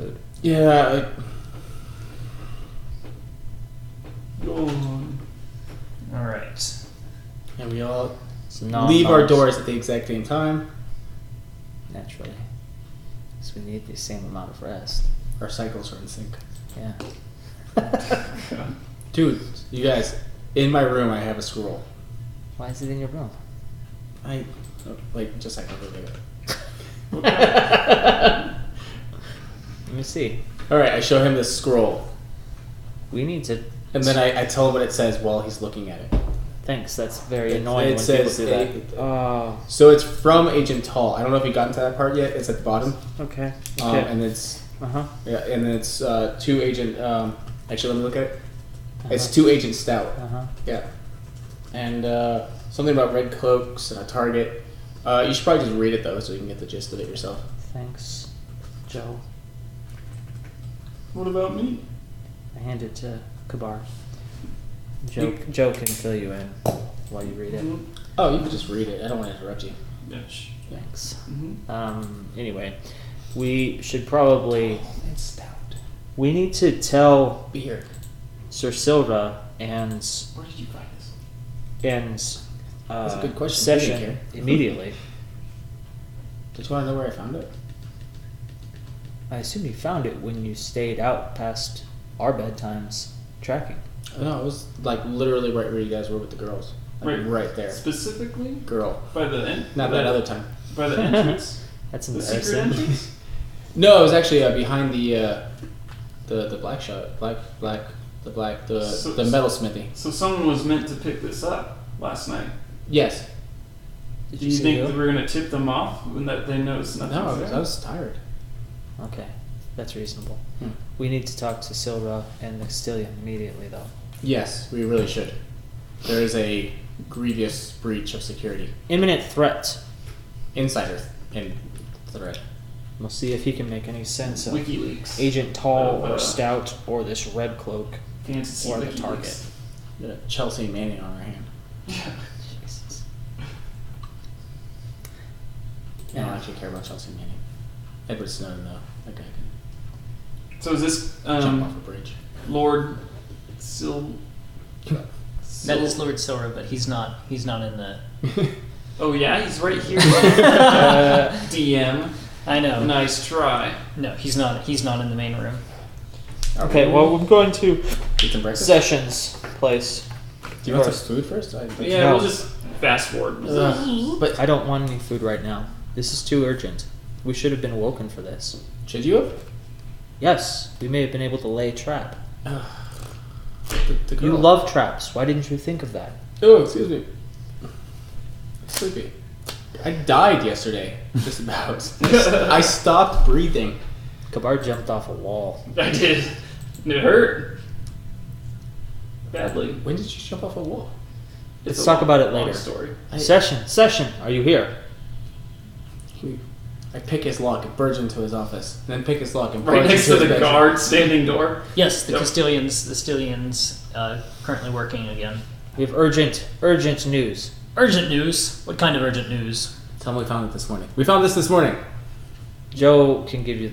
food. Yeah. Alright. And we all No, leave our doors at the exact same time. Naturally. Because we need the same amount of rest. Our cycles are in sync. Yeah. Dude, you guys, in my room I have a scroll. Why is it in your room? Just like a little bit. Let me see. Alright, I show him this scroll. We need to... And then I tell him what it says while he's looking at it. Thanks, that's very annoying It when says people do that. Oh. So it's from Agent Tall. I don't know if you got into that part yet. It's at the bottom. Okay. And it's... Uh-huh. Yeah, and then it's to Agent... actually, let me look at it. Uh-huh. It's to Agent Stout. Uh-huh. Yeah. And something about red cloaks and a target. You should probably just read it, though, so you can get the gist of it yourself. Thanks, Joe. What about me? I hand it to Kabar. Joe can fill you in while you read it. Oh, you can just read it. I don't want to interrupt you. Yes. Thanks. Mm-hmm. Anyway, we should probably... It's Stout. We need to tell Beer. Sir Silva and... Where did you find this? And That's a good question. Session immediately. Did you want to know where I found it? I assume you found it when you stayed out past our bedtimes tracking. No, it was like literally right where you guys were with the girls. Like right there. Specifically? Girl. By the end? Not that other time. By the entrance? That's The secret embarrassing. entrance? No, it was actually behind the black shot, the metalsmithy. So someone was meant to pick this up last night. Yes. Did Do you see think who? that we're going to tip them off when that they notice nothing? No, I was tired. Okay, that's reasonable. Hmm. We need to talk to Silva and the Castilian immediately, though. Yes, we really should. There is a grievous breach of security. Imminent threat. Insider in threat. We'll see if he can make any sense of WikiLeaks. Agent Tall or Stout or this red cloak Fantasy or the WikiLeaks. target. We got a Chelsea Manning on our hand. Jesus. I don't actually care about Chelsea Manning. Edward Snowden, though. That guy So is this can jump off a bridge. Lord That is Lord Silver, but he's not in the... Oh yeah, he's right here. DM. I know. Nice try. No, he's not in the main room. Okay, well, we're going to Eat some breakfast. Sessions' place. Do you want some food first? Yeah, No. we'll just fast forward. But I don't want any food right now. This is too urgent. We should have been awoken for this. Should you have? Yes, we may have been able to lay a trap. The girl. You love traps. Why didn't you think of that? Oh, excuse me. I'm sleepy. I died yesterday. Just about. I stopped breathing. Kabar jumped off a wall. I did. And it hurt. Badly. When did you jump off a wall? It's Let's a talk about it long later. story. Session, are you here? I pick his lock and barge into his office. And then pick his lock and Right barge next into to his the bedroom. guard standing door. Yes, the Yep. Castilians currently working again. We have urgent news. Urgent news? What kind of urgent news? Tell me we found it this morning. We found this morning. Joe can give you...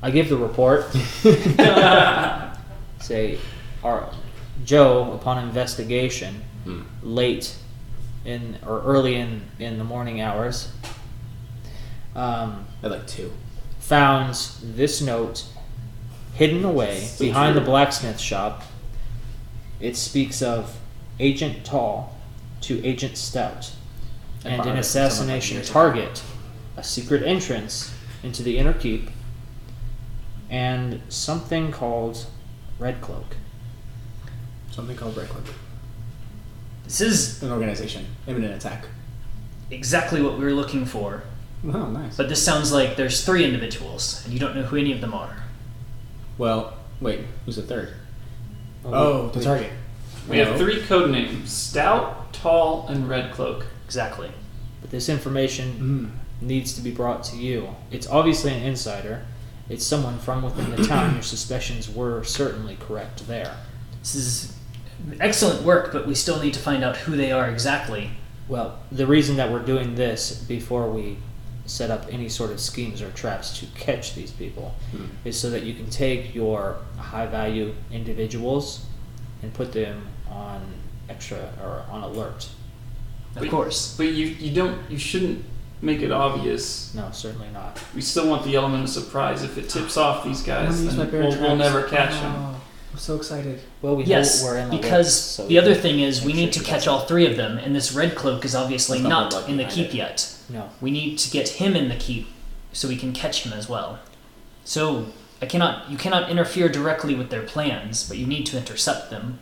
I give the report. Say, Joe, upon investigation, early in the morning hours, At like 2. found this note hidden away behind the blacksmith shop. It speaks of Agent Tall to Agent Stout and an assassination target, a secret entrance into the inner keep, and something called Red Cloak. Something called Red Cloak. This is An organization. Imminent attack. exactly what we were looking for. Oh, nice. But this sounds like there's 3 individuals, and you don't know who any of them are. Well, wait. Who's the third? Oh, the target. We have 3 code names: Stout, Tall, and Red Cloak. Exactly. But this information needs to be brought to you. It's obviously an insider. It's someone from within the town. Your suspicions were certainly correct there. This is excellent work, but we still need to find out who they are exactly. Well, the reason that we're doing this before we set up any sort of schemes or traps to catch these people, is so that you can take your high value individuals and put them on extra or on alert. Of course. But you shouldn't make it obvious. No, certainly not. We still want the element of surprise. If it tips off these guys, use then my bear we'll traps. never catch them. Oh, I'm so excited. Well, Yes, we're in the because woods, so the other thing is we make need sure to he catch doesn't- all three of them, and this red cloak is obviously There's not not luck in the behind keep it. yet. No. We need to get him in the keep so we can catch him as well. So you cannot interfere directly with their plans, but you need to intercept them.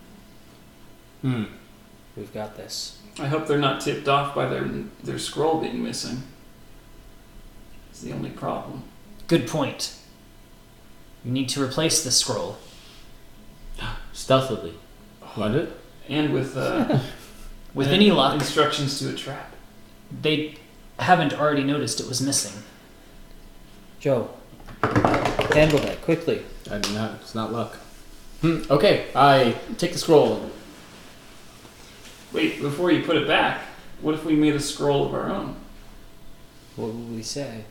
We've got this. I hope they're not tipped off by their scroll being missing. It's the only problem. Good point. You need to replace the scroll. Stealthily. Want it? And with With any luck, instructions to a trap. they haven't already noticed it was missing. Joe, handle that quickly. It's not luck. Okay, I take the scroll. Wait, before you put it back, what if we made a scroll of our own? What would we say?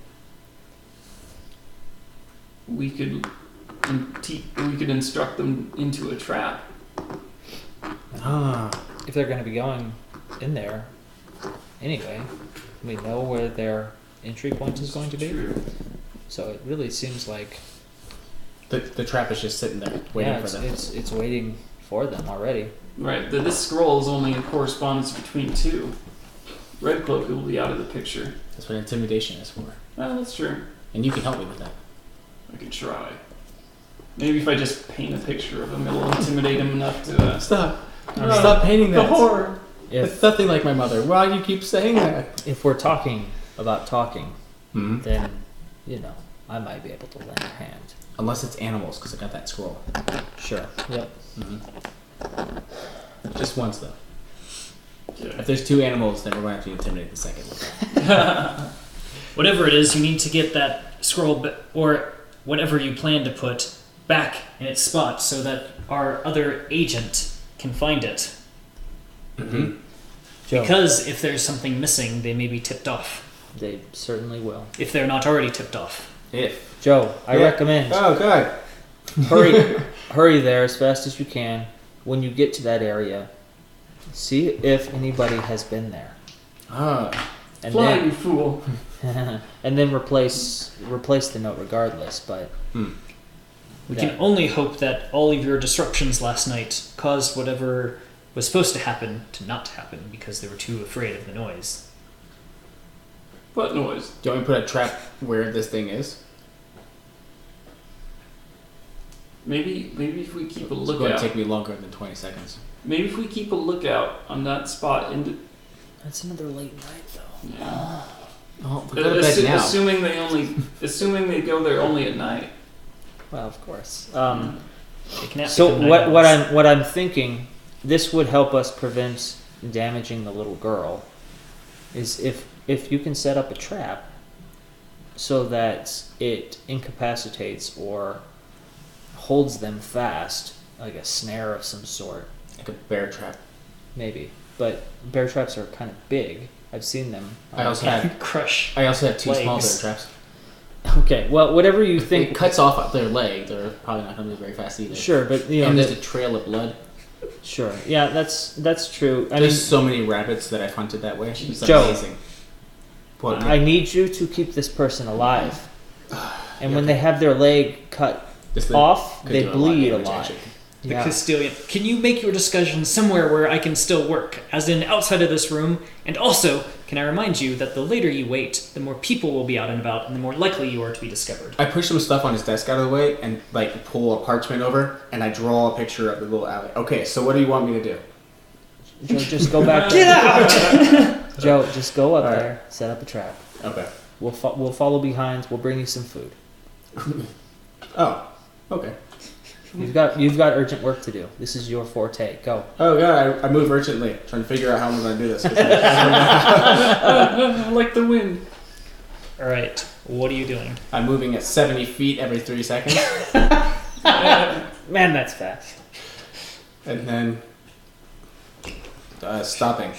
We could instruct them into a trap. If they're going to be going in there anyway, we know where their entry point is going to be. True. So it really seems like The trap is just sitting there waiting for them. it's waiting for them already. Right, this scroll is only a correspondence between two. Red Cloak will be out of the picture. That's what intimidation is for. Well, that's true. And you can help me with that. I could try. Maybe if I just paint a picture of him, it'll intimidate him enough to... Stop. Stop painting that. The horror! It's nothing like my mother. Why do you keep saying that? If we're talking about talking, Mm-hmm. then, I might be able to lend a hand. Unless it's animals, because I got that scroll. Sure. Yep. Just once, though. Yeah. If there's two animals, then we're going to have to intimidate the second. Whatever it is, you need to get that scroll, or whatever you plan to put, back in its spot so that our other agent can find it. Mm-hmm. Joe, Because if there's something missing, they may be tipped off. they certainly will. If they're not already tipped off. If. Joe, I recommend Oh, God. hurry there as fast as you can. When you get to that area, see if anybody has been there, and Fly, then you fool! and then replace the note regardless. But We can only hope that all of your disruptions last night caused whatever was supposed to happen to not happen because they were too afraid of the noise. What noise? Do you want me to put a trap where this thing is? Maybe if we keep a It's going to lookout. take me longer than 20 seconds. Maybe if we keep a lookout on that spot. that's another late night, though. Yeah. Oh, we're going to bed now. Assuming they go there only at night. Well, of course. They can So become what night owls. I'm thinking, this would help us prevent damaging the little girl. Is if you can set up a trap so that it incapacitates or holds them fast, like a snare of some sort, Like a bear trap. maybe. But bear traps are kind of big. I've seen them. I also have Crush. two small bear Legs. traps. Okay, well, whatever you If think. it cuts off their leg, they're probably not going to move very fast either. Sure, but And there's a trail of blood. sure, yeah, that's true. I mean, There's so many rabbits that I've hunted that way. It's Joe. amazing. What? I need you to keep this person alive. And when Okay. they have their leg cut This thing off, could they do bleed a damage, lot. actually. The Yeah. Castilian. Can you make your discussion somewhere where I can still work, as in outside of this room? And also, can I remind you that the later you wait, the more people will be out and about, and the more likely you are to be discovered. I push some stuff on his desk out of the way and like pull a parchment over and I draw a picture of the little alley. Okay, so what do you want me to do? Joe, just go back. Get out! Joe, just go up All right. there, set up a trap. Okay. We'll follow behind. We'll bring you some food. Oh. Okay. You've got urgent work to do. This is your forte. Go. Oh god, I move urgently, trying to figure out how I'm going to do this. Like the wind. All right, what are you doing? I'm moving at 70 feet every 3 seconds, Man, that's fast. and then stopping.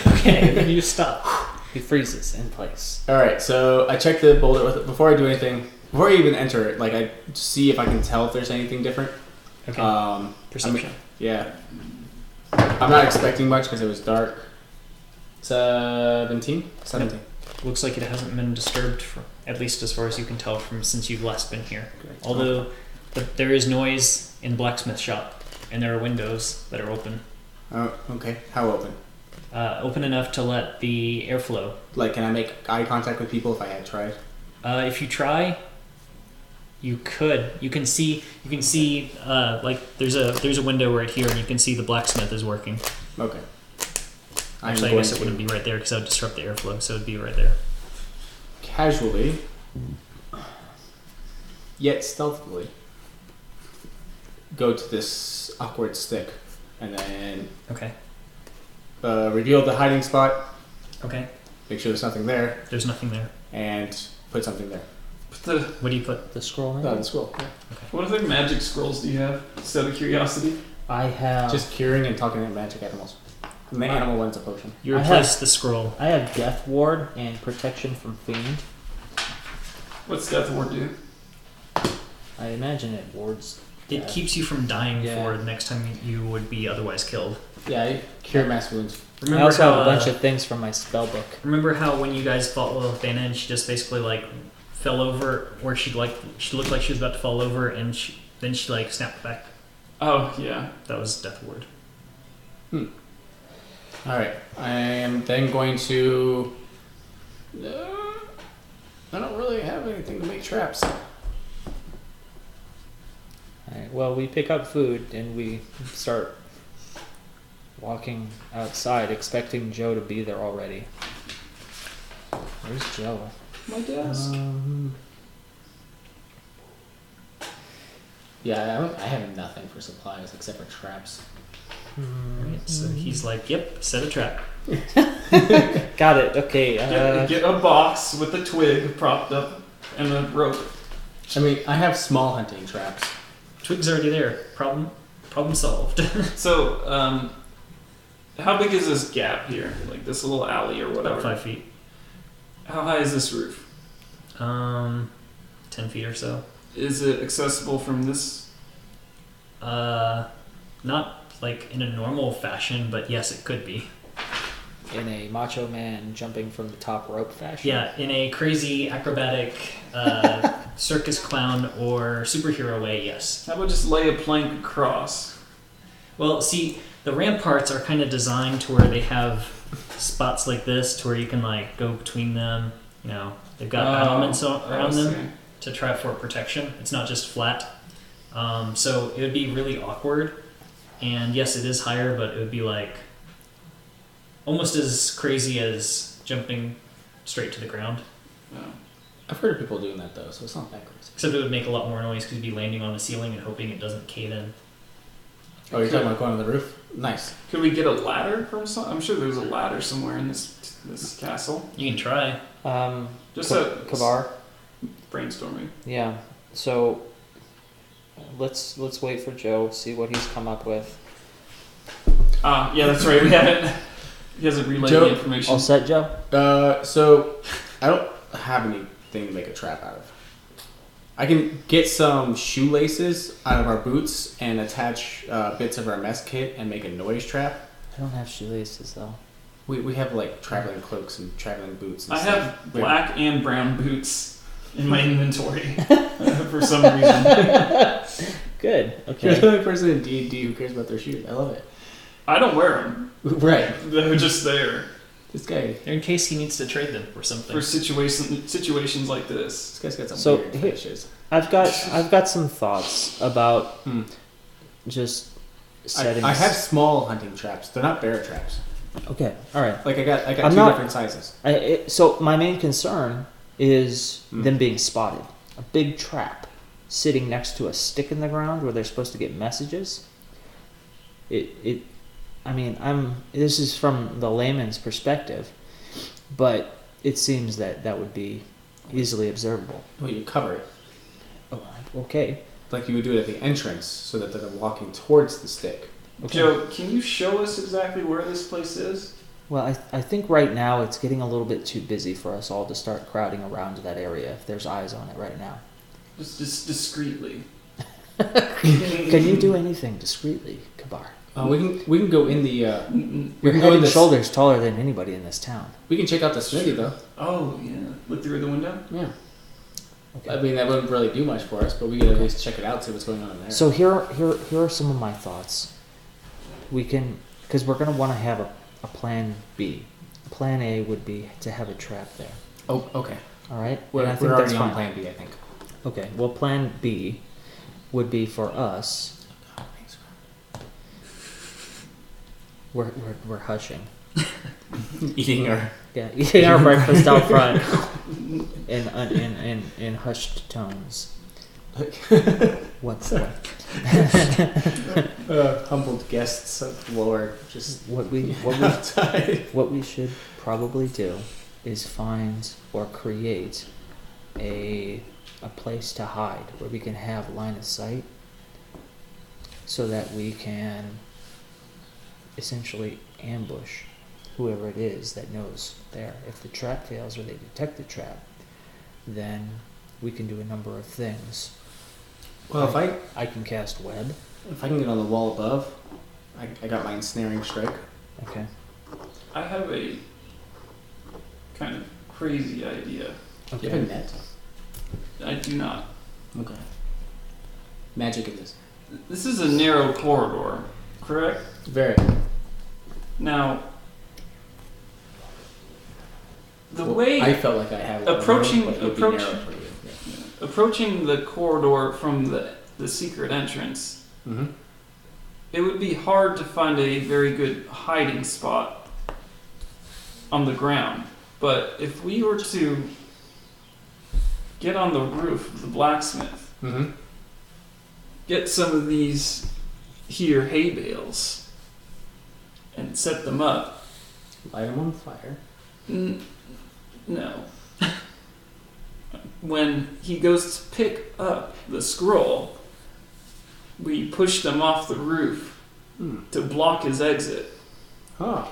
Okay, then you stop. He freezes in place. All right, so I check the boulder with it before I do anything. Before I even enter it, like I see if I can tell if there's anything different. Okay. Perception. Yeah. I'm not expecting much because it was dark. 17? 17. Looks like it hasn't been disturbed, for, at least as far as you can tell from since you've last been here. Great. Although there is noise in the blacksmith shop, and there are windows that are open. Oh, okay. How open? Open enough to let the airflow. Like, can I make eye contact with people if I had tried? If you try, you could. You can see. Like there's a window right here, and you can see the blacksmith is working. Okay. Actually, I guess it wouldn't be right there because that would disrupt the airflow, so it'd be right there. Casually, yet stealthily, go to this awkward stick, and then Okay. reveal the hiding spot. Okay. Make sure there's nothing there, There's nothing there. and put something there. What do you put? The scroll. Oh, the scroll. Yeah. What other magic scrolls do you have? Just out of curiosity. I have. Just curing and talking to magic animals. And the animal wants a potion. You I replace have- the scroll. I have Death Ward and Protection from Fiend. What's Death Ward do? I imagine it wards. It death. keeps you from dying Yeah. for the next time you would be otherwise killed. Yeah, I cure mass wounds. I also have a bunch of things from my spell book. Remember how when you guys fought with Vanna, she just basically like fell over, where she looked like she was about to fall over, and then she like snapped back. Oh, yeah. That was Death Ward. Alright, I am then going to... I don't really have anything to make traps. Alright, well, we pick up food and we start walking outside, expecting Joe to be there already. Where's Joe? My desk. Yeah, I have nothing for supplies except for traps. Right? So he's like, "Yep, set a trap." Got it. Okay. Get a box with a twig propped up and a rope. I mean, I have small hunting traps. Twig's already there. Problem solved. So, how big is this gap here? Like this little alley or whatever? About 5 feet. How high is this roof? 10 feet or so. Is it accessible from this? Not like in a normal fashion, but yes, it could be. In a Macho Man jumping from the top rope fashion. Yeah, in a crazy acrobatic circus clown or superhero way, yes. How about just lay a plank across? Well, see, the ramparts are kind of designed to where they have spots like this to where you can like go between them. You know, they've got elements around them to try for protection. It's not just flat. So it would be really awkward. And yes, it is higher, but it would be like almost as crazy as jumping straight to the ground. Oh. I've heard of people doing that though, so it's not that crazy. Except it would make a lot more noise because you'd be landing on the ceiling and hoping it doesn't cave in. Oh, you're talking about going on the roof? Nice. Could we get a ladder from some? I'm sure there's a ladder somewhere in this castle. You can try. Just Kabar. brainstorming. Yeah. So let's wait for Joe. See what he's come up with. Yeah, that's right. We haven't. He hasn't relayed Joe, the information. All set, Joe? So I don't have anything to make a trap out of. I can get some shoelaces out of our boots and attach bits of our mess kit and make a noise trap. I don't have shoelaces though. We have like traveling cloaks and traveling boots. And I stuff. have black and brown boots in my inventory for some reason. Good. You're Okay. the only person in D&D who cares about their shoes. I love it. I don't wear them. Right. They're just there This guy. They're in case he needs to trade them or something. for situations like this. This guy's got some So, weird here- fetishes. I've got some thoughts about just settings. I have small hunting traps. They're not bear traps. Okay. All right. Like I got I'm two not- different sizes. So my main concern is them being spotted. A big trap sitting next to a stick in the ground where they're supposed to get messages. I mean, this is from the layman's perspective, but it seems that would be easily observable. Well, you cover it. Oh, okay. Like you would do it at the entrance so that they're walking towards the stick. Okay. Joe, can you show us exactly where this place is? Well, I think right now it's getting a little bit too busy for us all to start crowding around that area if there's eyes on it right now. Just discreetly. Can you do anything discreetly, Kabar? We can go in the. Your head and shoulders taller than anybody in this town. We can check out the smithy though. Oh yeah, look through the window. Yeah. Okay. I mean, that wouldn't really do much for us, but we could at least check it out, see what's going on in there. So here are some of my thoughts. We can, because we're going to want to have a plan B. Plan A would be to have a trap there. Oh, okay. All right? We're And I think already that's on fine. plan B, I think. Okay, well, plan B would be for us. We're hushing. Eating our. Yeah, eating our breakfast out front in hushed tones. What's that? Humbled guests of Lord, just What we outside. what we should probably do is find or create a place to hide where we can have line of sight so that we can essentially ambush whoever it is that knows there. If the trap fails or they detect the trap, then we can do a number of things. Well, I can cast web. if I can get on the wall above, I got my ensnaring strike. Okay. I have a kind of crazy idea. Do you have a net? I do not. Okay. Magic in this. This is a narrow corridor, correct? Very. Now, the Well, way I felt like I had one approaching- but it would be narrow approaching- for you. Yeah. approaching the corridor from the secret entrance, Mm-hmm. it would be hard to find a very good hiding spot on the ground. But if we were to get on the roof of the blacksmith, Mm-hmm. get some of these here hay bales, and set them up. Light them on fire. No. When he goes to pick up the scroll, we push them off the roof to block his exit. Huh.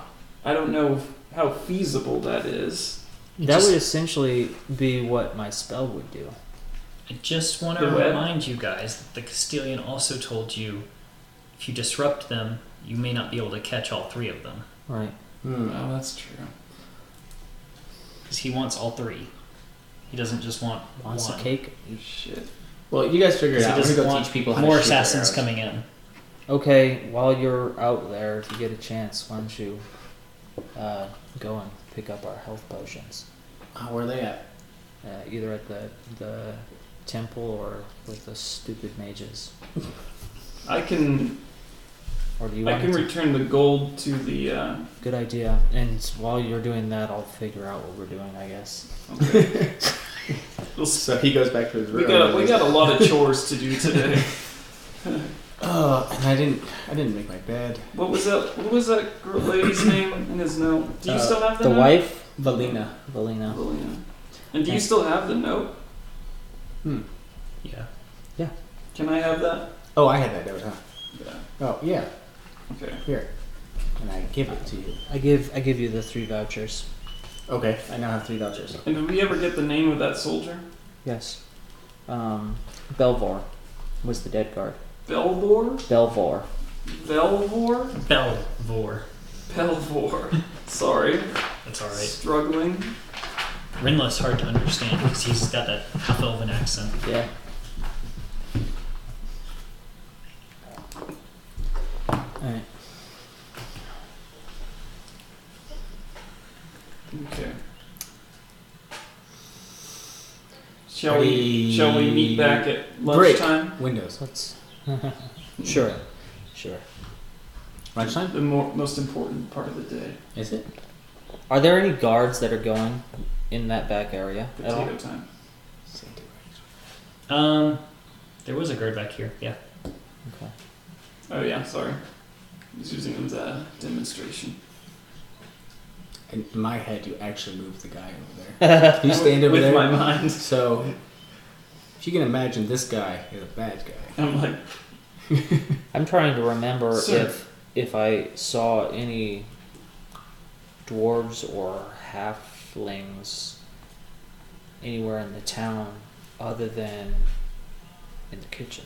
I don't know how feasible that is. That would essentially be what my spell would do. I just want to The web? remind you guys that the Castilian also told you if you disrupt them, you may not be able to catch all three of them. Right. Oh, that's true. Because he wants all three. He doesn't just want Wants one. a cake? Shit. Well, you guys figure it He out. I'm doesn't gonna go want teach people how to more shoot their assassins arrows. coming in. Okay, while you're out there, if you get a chance, why don't you go and pick up our health potions? Where are they at? Either at the temple or with the stupid mages. I can Or do you I want can to? return the gold to the Good idea. And while you're doing that, I'll figure out what we're doing, I guess. okay. So he goes back to his room. we got a lot of chores to do today. And I didn't make my bed. What was that girl lady's name in his note? Do you still have the The note? wife? Valina. Valina. Valina. And do you still have the note? Yeah. Can I have that? Oh, I had that note, huh? Yeah. Oh, yeah. Okay. Here. And I give it to you. I give you the 3 vouchers. Okay, I now have 3 vouchers. And did we ever get the name of that soldier? Yes. Belvor was the dead guard. Belvor? Belvor. Belvor? Belvor. Belvor. Sorry. That's alright. Struggling. Rinla's hard to understand because he's got that half-elven accent. Yeah. Alright. Okay. Shall we meet back at Break. lunchtime? Windows. Let's. Sure. Lunchtime? The most important part of the day. Is it? Are there any guards that are going in that back area at all? Potato time. There was a guard back here. Yeah. Okay. Oh yeah, sorry. I was using them as a demonstration. In my head, you actually moved the guy over there. You stand over With there. my mind. So, if you can imagine, this guy is a bad guy. I'm like, I'm trying to remember Sir. if I saw any dwarves or halflings anywhere in the town other than in the kitchen.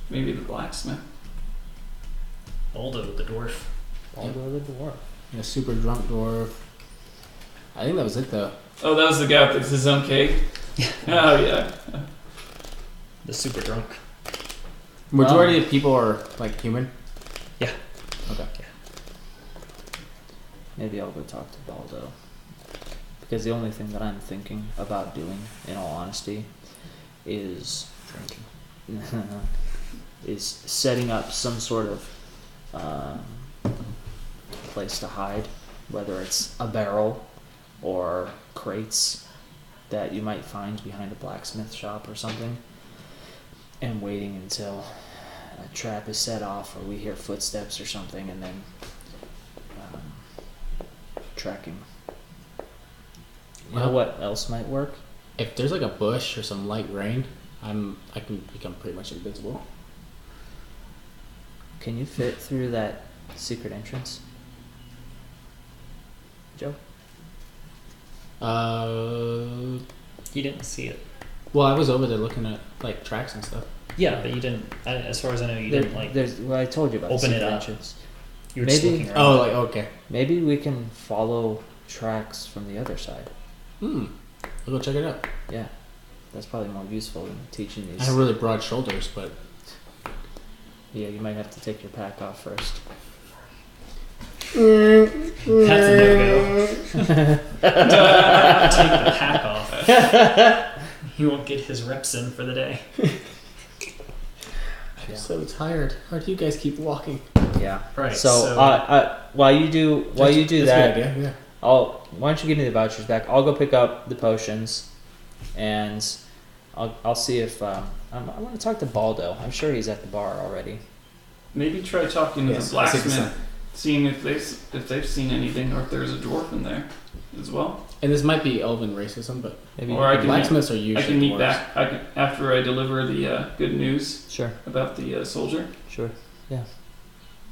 Maybe the blacksmith. Baldo, the dwarf. Baldo the dwarf. A super drunk dwarf. I think that was it though. Oh, that was the guy with his own cake? Oh, yeah. The super drunk. Majority of people are like human. Yeah. Okay. Maybe I'll go talk to Baldo. Because the only thing that I'm thinking about doing, in all honesty, is drinking. Is setting up some sort of place to hide, whether it's a barrel or crates that you might find behind a blacksmith shop or something, and waiting until a trap is set off or we hear footsteps or something, and then tracking. You know what else might work? If there's like a bush or some light rain, I can become pretty much invisible. Can you fit through that secret entrance, Joe? You didn't see it. Well, I was over there looking at like tracks and stuff. Yeah, but you didn't. As far as I know, you didn't like. Well, I told you about open the it secret up. entrance. You were just maybe- looking around. Oh, like okay. Maybe we can follow tracks from the other side. I'll go check it out. Yeah, that's probably more useful than teaching I these. have really broad shoulders, but Yeah, you might have to take your pack off first. That's a no-go. Take the pack off. He won't get his reps in for the day. I'm so tired. How do you guys keep walking? Yeah. Right. So, while you do That's that, a good idea. Yeah. why don't you give me the vouchers back? I'll go pick up the potions, and I'll see if I want to talk to Baldo. I'm sure he's at the bar already. Maybe try talking to Yes, the I see the blacksmith, seeing if they've seen anything or if there's a dwarf in there as well. And this might be elven racism, but Maybe. Or I can blacksmiths are usually I can meet dwarves. back after I deliver the good news Sure. about the soldier. Sure. Yeah.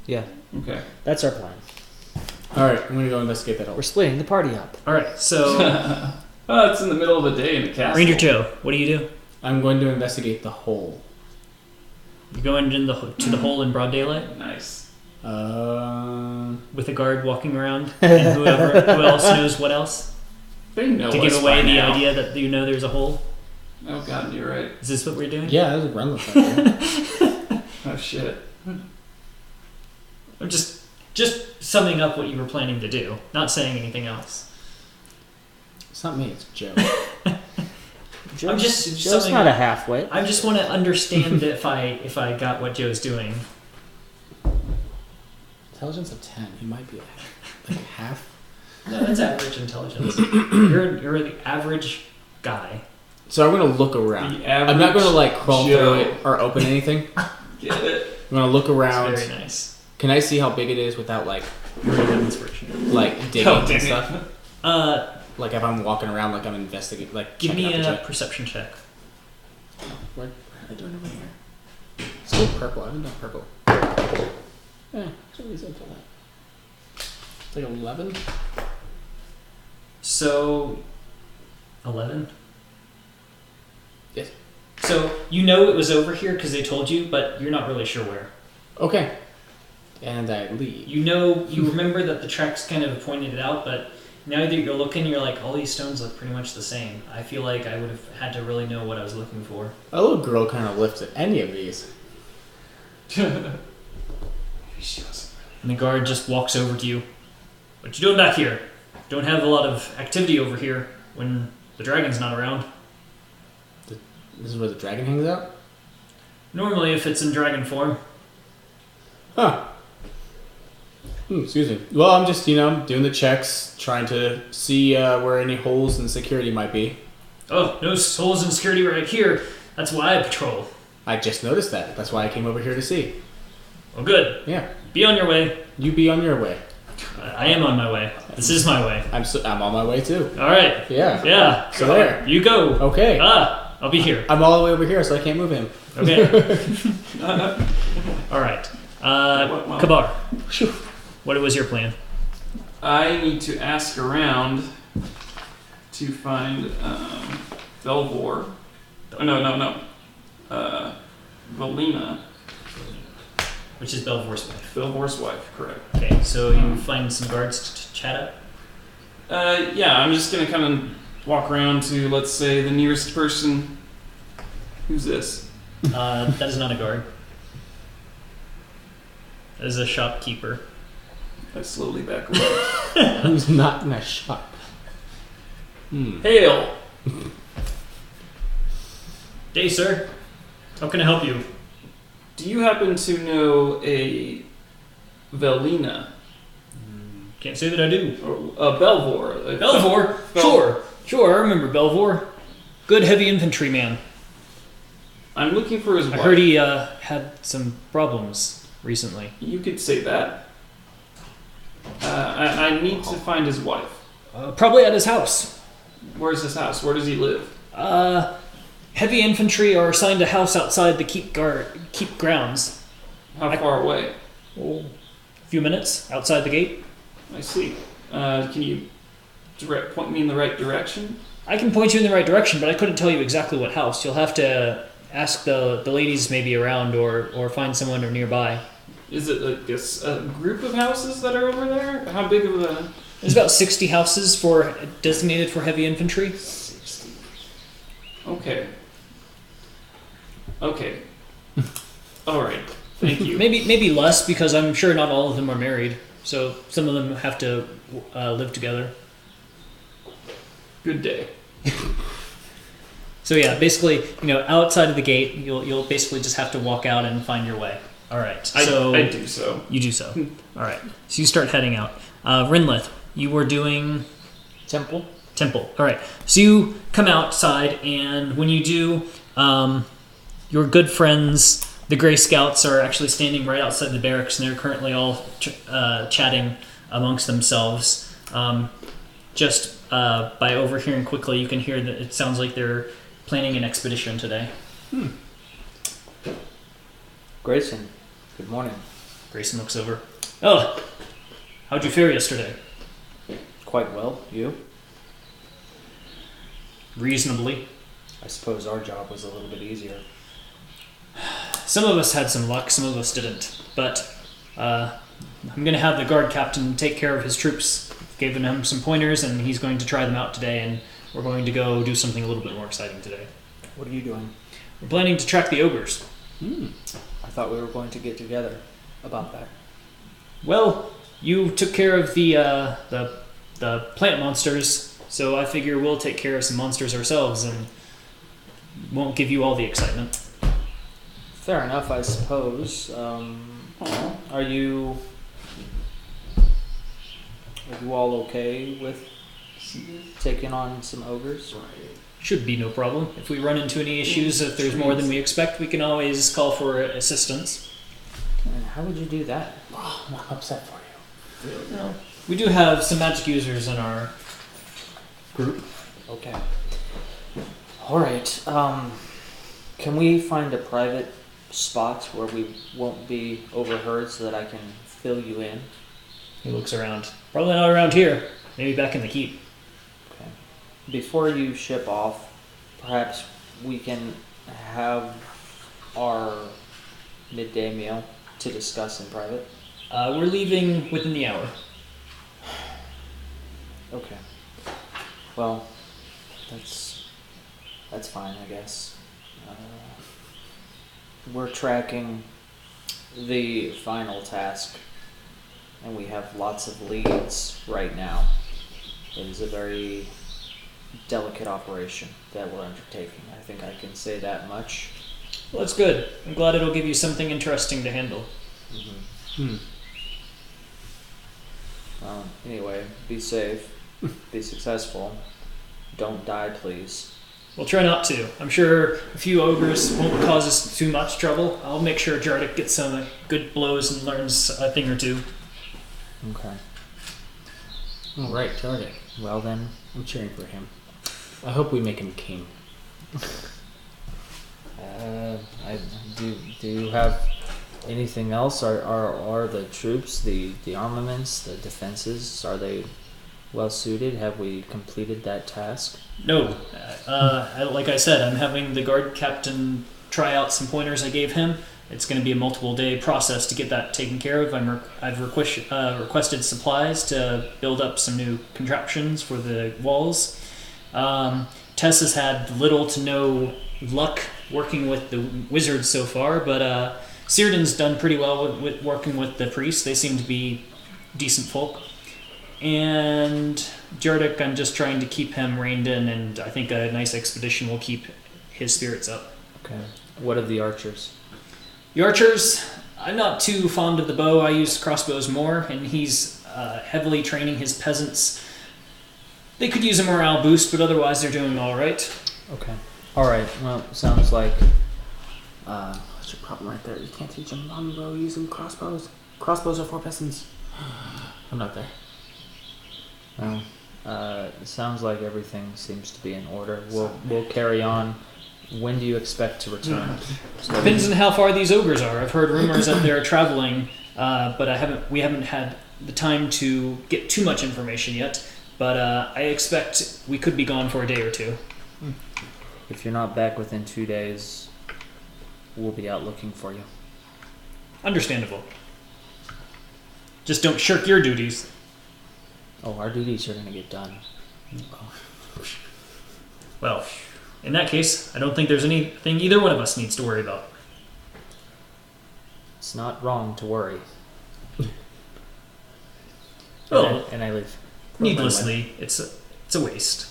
Yeah. Okay. That's our plan. All right, I'm gonna go investigate that hole. We're splitting the party up. All right. So, Oh, it's in the middle of the day in a castle. Ranger Joe, what do you do? I'm going to investigate the hole. You go into to the hole in broad daylight Nice. with a guard walking around, and who else knows what else They know to us give away by the now. idea that you know there's a hole. Oh god, you're right. Is this what we're doing? Yeah, there's a run looks like Oh shit. I'm just summing up what you were planning to do, not saying anything else. It's not me, it's Joe. Joe's just Joe's summing not a up- half-wit. I just want to understand if I got what Joe's doing. Intelligence of 10. He might be like a half. No, that's average intelligence. You're the average guy. So I'm gonna look around. The average I'm not gonna like crawl Joe. through it or open anything. Get it? I'm gonna look around. It's very nice. Can I see how big it is without like Really good inspiration. digging Oh, and dang it. stuff? Like if I'm walking around like I'm investigating, like Give checking me out the a check. perception check. What are they doing over here? Still purple. I haven't done purple. Yeah, it's really simple. It's like 11. So, 11. Yes. So you know it was over here because they told you, but you're not really sure where. Okay. And I leave. You remember that the tracks kind of pointed it out, but now that you're looking, you're like, all these stones look pretty much the same. I feel like I would have had to really know what I was looking for. A little girl kind of lifts at any of these. And the guard just walks over to you. What you doing back here? Don't have a lot of activity over here when the dragon's not around. This is where the dragon hangs out? Normally, if it's in dragon form. Huh. Excuse me. Well, I'm just, doing the checks, trying to see where any holes in security might be. Oh, no holes in security right here. That's why I patrol. I just noticed that. That's why I came over here to see. Well, good. Yeah. Be on your way. You be on your way. I am on my way. This is my way. I'm on my way too. All right. Yeah. Yeah. So there. You go. Okay. I'll be here. I'm all the way over here, so I can't move him. Okay. All right. Well. Kabar, what was your plan? I need to ask around to find Velvor. Oh, no. Valina. Which is Belvor's wife. Velvor's wife, correct. Okay, so you find some guards to chat up? Yeah, I'm just gonna kind of walk around to, let's say, the nearest person. Who's this? That is not a guard. That is a shopkeeper. I slowly back away. Who's not in a shop? Hail! Day, sir. How can I help you? Do you happen to know a Velina? Can't say that I do. Or a Belvor? Belvor? Sure, I remember Belvor. Good heavy infantryman. I'm looking for his wife. I heard he had some problems recently. You could say that. I need to find his wife. Probably at his house. Where's his house? Where does he live? Heavy infantry are assigned a house outside the keep grounds. How far away? A few minutes outside the gate. I see. Can you point me in the right direction? I can point you in the right direction, but I couldn't tell you exactly what house. You'll have to ask the ladies maybe around or find someone nearby. Is it a group of houses that are over there? How big of a... There's about 60 houses designated for heavy infantry. 60. Okay. All right. Thank you. Maybe less, because I'm sure not all of them are married. So some of them have to live together. Good day. So yeah, basically, outside of the gate, you'll basically just have to walk out and find your way. All right. So I do so. You do so. All right. So you start heading out. Rinlith, you were doing Temple. All right. So you come outside, and when you do, your good friends, the Grey Scouts, are actually standing right outside the barracks, and they're currently all chatting amongst themselves. Just by overhearing quickly, you can hear that it sounds like they're planning an expedition today. Grayson, good morning. Grayson looks over. Oh, how'd you fare yesterday? Quite well. You? Reasonably. I suppose our job was a little bit easier. Some of us had some luck, some of us didn't. But I'm going to have the guard captain take care of his troops. Given him some pointers, and he's going to try them out today, and we're going to go do something a little bit more exciting today. What are you doing? We're planning to track the ogres. I thought we were going to get together about that. Well, you took care of the plant monsters, so I figure we'll take care of some monsters ourselves, and won't give you all the excitement. Fair enough, I suppose. Are you all okay with taking on some ogres? Should be no problem. If we run into any issues, if there's more than we expect, we can always call for assistance. And how would you do that? Oh, I'm upset for you. No. We do have some magic users in our group. Okay. Alright, can we find a private spot where we won't be overheard so that I can fill you in? He looks around. Probably not around here. Maybe back in the keep. Okay. Before you ship off, perhaps we can have our midday meal to discuss in private. We're leaving within the hour. Okay. Well, that's fine, I guess. We're tracking the final task, and we have lots of leads right now. It is a very delicate operation that we're undertaking. I think I can say that much. Well, that's good. I'm glad it'll give you something interesting to handle. Anyway, be safe, be successful. Don't die, please. We'll try not to. I'm sure a few ogres won't cause us too much trouble. I'll make sure Jardik gets some good blows and learns a thing or two. Okay. All right, Jardik. Well then, I'm cheering for him. I hope we make him king. I do you have Anything else? Are the troops, the armaments, the defenses, are they well suited? Have we completed that task? No. Like I said, I'm having the guard captain try out some pointers I gave him. It's going to be a multiple day process to get that taken care of. I've requested supplies to build up some new contraptions for the walls. Tess has had little to no luck working with the wizards so far, but Círdan's done pretty well with working with the priests. They seem to be decent folk. And Jardik, I'm just trying to keep him reined in, and I think a nice expedition will keep his spirits up. Okay. What of the archers? The archers, I'm not too fond of the bow. I use crossbows more, and he's heavily training his peasants. They could use a morale boost, but otherwise they're doing all right. Okay. All right. Well, sounds like what's your problem right there? You can't teach them longbow using crossbows. Crossbows are for peasants. I'm not there. Well, it sounds like everything seems to be in order. We'll carry on. When do you expect to return? Depends on how far these ogres are. I've heard rumors that they're traveling, but we haven't had the time to get too much information yet. But I expect we could be gone for a day or two. If you're not back within 2 days, we'll be out looking for you. Understandable. Just don't shirk your duties. Oh, our duties are going to get done. Well, in that case, I don't think there's anything either one of us needs to worry about. It's not wrong to worry. Oh, And I leave. needlessly, it's a waste.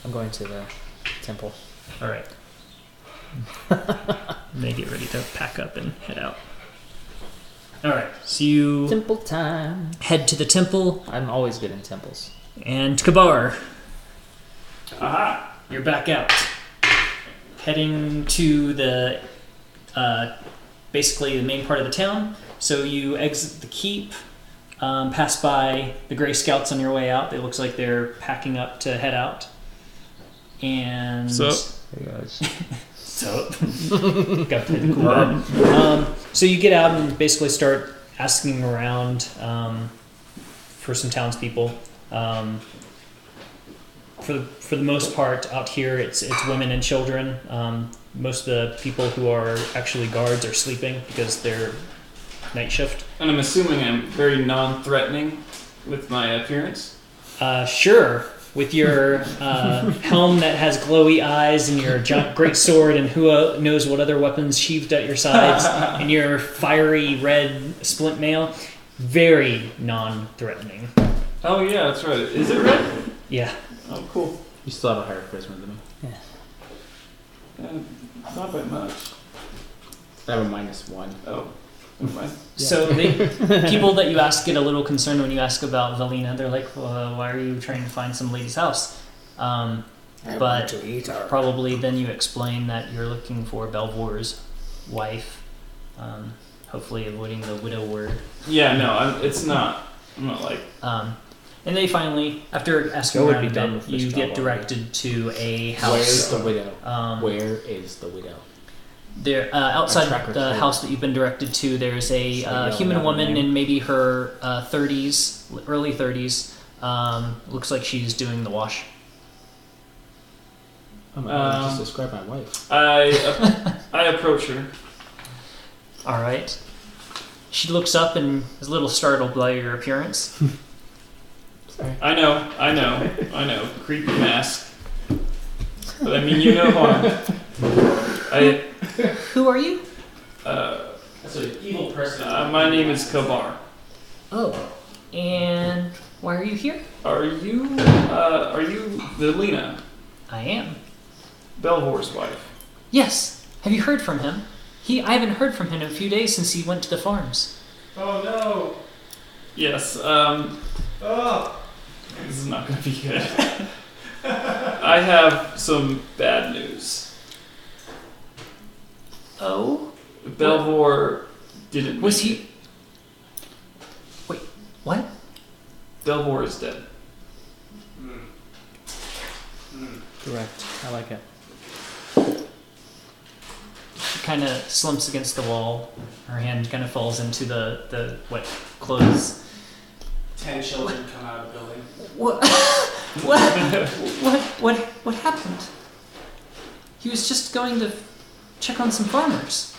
I'm going to the temple. All right. They get ready to pack up and head out. All right, so you Temple time. head to the temple, I'm always good in temples. and Kabar, Aha! you're back out, heading to the basically the main part of the town. So you exit the keep, pass by the Grey Scouts on your way out. It looks like they're packing up to head out. And Hey guys. so got to play the cool guy. So you get out and basically start asking around for some townspeople. For the most part, out here it's women and children. Most of the people who are actually guards are sleeping because they're night shift. And I'm assuming I'm very non-threatening with my appearance. Sure. With your helm that has glowy eyes and your giant great sword and who knows what other weapons sheathed at your sides and your fiery red splint mail, very non-threatening. Oh yeah, that's right. Is it red? Yeah. Oh, cool. You still have a higher charisma than me. Not by much. I have a -1. Oh, never mind. So people that you ask get a little concerned when you ask about Valina. They're like, well, why are you trying to find some lady's house? But probably then you explain that you're looking for Belvor's wife, hopefully avoiding the widow word. Yeah, no, it's not. I'm not like. And they finally, after asking Joe would around be a done bit, with this you job get directed to a house. Where's the widow? Where Where is the widow? there outside track the record. house that you've been directed to, there's a So yell human out woman her name. in maybe her 30s, early 30s. Looks like she's doing the wash. Oh my god, just describe my wife. I approach her. All right. She looks up and is a little startled by your appearance. Sorry. I know. Creepy mask. But I mean, you no harm. Who are you? That's an evil person. My name is Kabar. Oh, and why are you here? Are you Valina, I am. Belvor's wife? Yes. Have you heard from him? I haven't heard from him in a few days since he went to the farms. Oh no. Yes. This is not going to be good. I have some bad news. Oh? Belvor didn't. Was make it. he... Wait, what? Belvor is dead. Correct. I like it. She kind of slumps against the wall. Her hand kind of falls into the wet clothes. 10 children come out of the building. What happened? He was just going to check on some farmers.